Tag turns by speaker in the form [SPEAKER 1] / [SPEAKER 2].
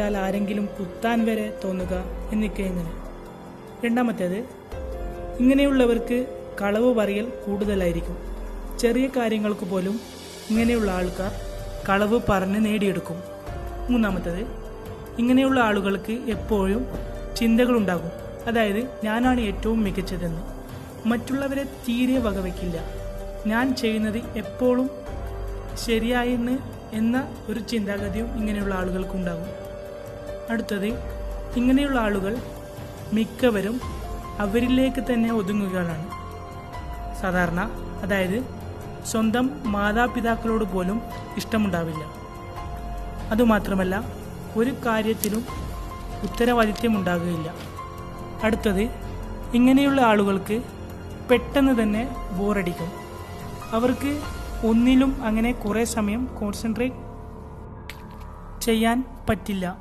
[SPEAKER 1] ആരെങ്കിലും കുത്താൻ വരെ തോന്നുക എന്നൊക്കെ ഇങ്ങനെ. രണ്ടാമത്തേത്, ഇങ്ങനെയുള്ളവർക്ക് കളവ് പറയൽ കൂടുതലായിരിക്കും. ചെറിയ കാര്യങ്ങൾക്ക് പോലും ഇങ്ങനെയുള്ള ആൾക്കാർ കളവ് പറഞ്ഞ് നേടിയെടുക്കും. മൂന്നാമത്തേത്, ഇങ്ങനെയുള്ള ആളുകൾക്ക് എപ്പോഴും ചിന്തകളുണ്ടാകും. അതായത് ഞാനാണ് ഏറ്റവും മികച്ചതെന്ന്. മറ്റുള്ളവരെ തീരെ വകവയ്ക്കില്ല. ഞാൻ ചെയ്യുന്നത് എപ്പോഴും ശരിയായെന്ന് എന്ന ഒരു ചിന്താഗതിയും ഇങ്ങനെയുള്ള ആളുകൾക്കുണ്ടാകും. അടുത്തത്, ഇങ്ങനെയുള്ള ആളുകൾ മിക്കവരും അവരിലേക്ക് തന്നെ ഒതുങ്ങുകയാണ് സാധാരണ. അതായത് സ്വന്തം മാതാപിതാക്കളോട് പോലും ഇഷ്ടമുണ്ടാവില്ല. അതുമാത്രമല്ല ഒരു കാര്യത്തിലും ഉത്തരവാദിത്വം ഉണ്ടാകുകയില്ല. അടുത്തത്, ഇങ്ങനെയുള്ള ആളുകൾക്ക് പെട്ടെന്ന് തന്നെ ബോറടിക്കും. അവർക്ക് ഒന്നിലും അങ്ങനെ കുറേ സമയം കോൺസെൻട്രേറ്റ് ചെയ്യാൻ പറ്റില്ല.